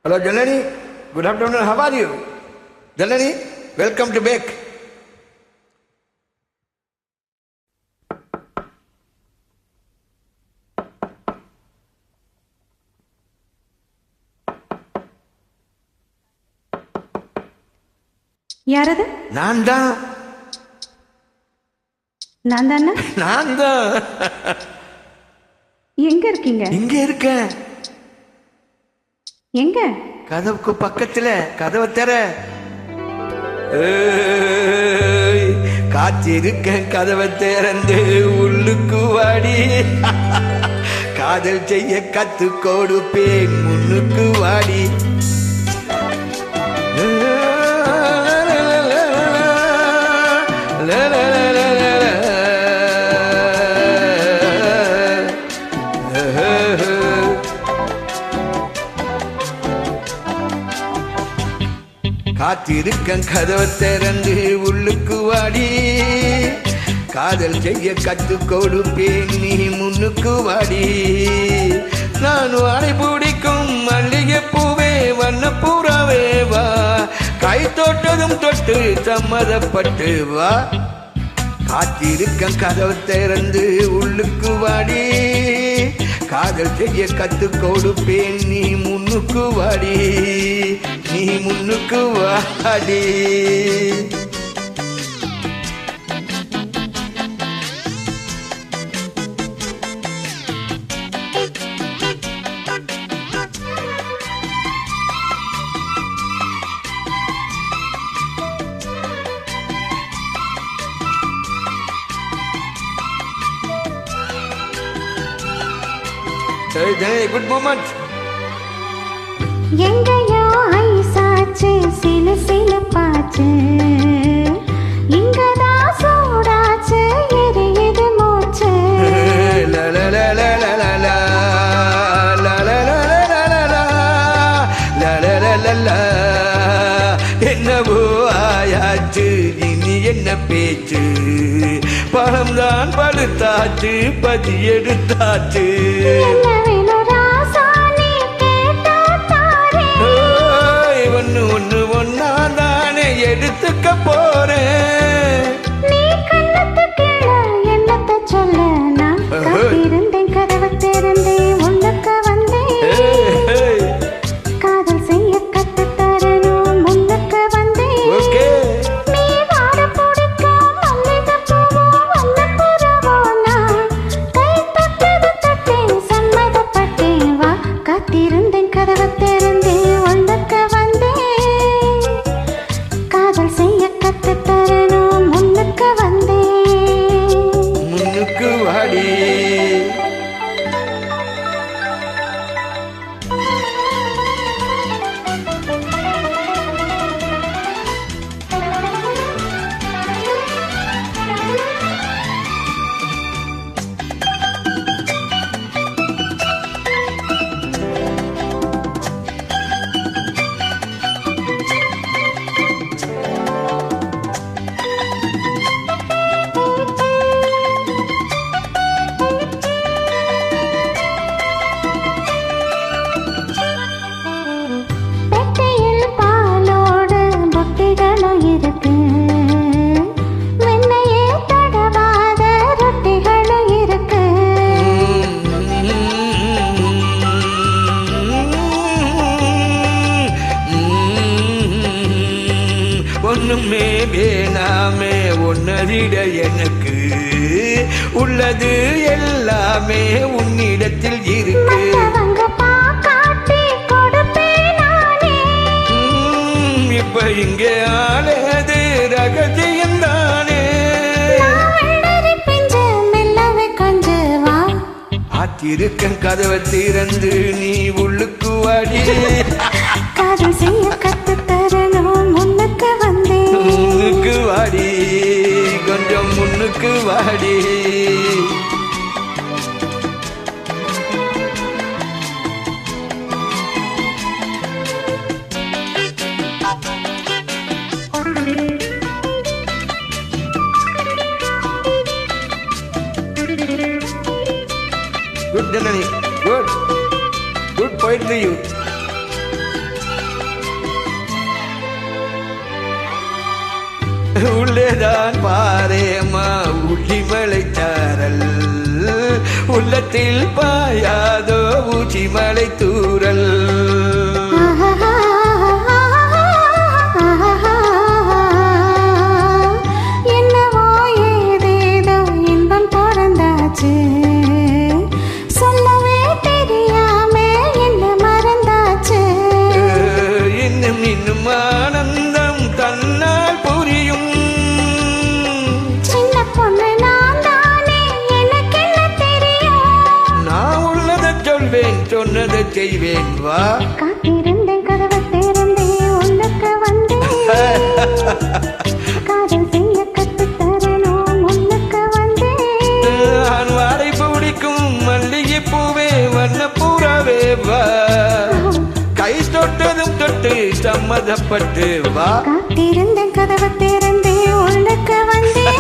Hello, Janani. Good afternoon. How are you? Janani, welcome to back. யாரது? நான் தான். நான் தானே? நான் தான். எங்க இருக்கீங்க? இங்க இருக்கேன். எங்க? கதவுக்கு பக்கத்துல. கதவை தர. காத்திருக்கேன் கதவை திறந்து உள்ளுக்கு வாடி. காதல் செய்ய கத்து கொடுப்பேன் முன்னுக்கு வாடி. காத்திருக்கன் கதவை திறந்து உள்ளுக்கு வாடி. காதல் செய்ய கத்து கொடுப்பேன் நீ முன்னுக்கு வாடி. நான் வாடை பிடிக்கும் மல்லிகை பூவே வண்ண பூராவே வா. கை தொட்டதும் தொட்டு சம்மதப்பட்டு வா. காத்திருக்கன் கதவை திறந்து உள்ளுக்கு வாடி. காதல் செய்ய கத்து கொடுப்பேன் நீ முன்னுக்கு வாடி. நீ முன்னுக்கு வாடி. Good moment. எங்கயோ ஐசாச்சு சில சில பாச்சு. இங்கதான் சூடாச்சு எரியுது மூச்சு. என்னவோ ஆயாச்சு இனி என்ன பேச்சு. பழம்தான் பழுத்தாச்சு பதி எடுத்தாச்சு. ஒன்னு ஒன்னு ஒன்னா தானே எடுத்துக்க போறேன். நீ கண்ணத்துக்கு என்னத்த சொல்ல நான் காத்திருந்தேன் கதவை திறந்தேன் உள்ளக்க வந்தேன். காதல் செய்ய கத்து தரணும் முன்னக்க வந்தேன். நீ வாட பிடிக்க மல்லிகை பூவோ வண்ண புறவோ நான் கை தொட்டது தொட்டேன் சம்மதப்பட்டேன் வா. காத்திருந்தேன் கதவை திறந்தேன் உள்ளக்க வந்தேன். காதல் செய்ய கத்து தரணும் முன்னுக்கு வந்தேன். முன்னுக்கு வாடி. ஒண்ணுமே வேணாமே உன்னதிட எனக்கு உள்ளது எல்லாமே உன்னிடத்தில் இருக்கு. இப்ப இங்க ஆளது ரகசியம் தானே. ஆத்திருக்கன் கதவை திறந்து நீ உள்ளுக்கு வாடி. காதல் செய்ய கத்து தரணும் முன்னுக்கு வந்தேன். முன்னுக்கு வாடி கொஞ்சம் முன்னுக்கு வாடி. Good Janani, good poetry you. உள்ளேதான் பாரேம்மா ஊட்டிமலை சாரல் உள்ளத்தில் பாயாதோ ஊச்சிமலை தூரல் என்னவோ ஏதேதோ இன்பம் பிறந்தாச்சு சொல்லவே தெரியாம என்ன மறந்தாச்சு இன்னும் இன்னும் ஆனந்தம் தன்னால் புரியும் சின்ன பொண்ணு நான் தானே எனக்கு என்ன தெரியும் நான் உள்ளதை சொல்வேன் சொன்னதை செய்வேன் வா காத்திருந்தேன் கதவை திறந்தேன் உனக்கு வந்தேன் காதல் செய்ய கத்துத் தரணும் உனக்கு வந்தேன் வாடை பிடிக்கும் மல்லிகை பூவே வண்ண பூராவே வா கை தொட்டதும் தொட்டு சம்மதப்பட்டு வா காத்திருந்தேன் கதவை திறந்தேன் உனக்கு வந்தேன்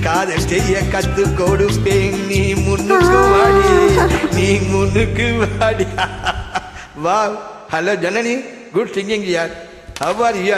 காதல் செய்ய கத்து கொடுப்பேன் நீ முன்னுக்கு வாடி நீ முன்னுக்கு வாடி வா ஹலோ ஜனனி குட் சிங்கிங் யார் ஹவ் ஆர் யூ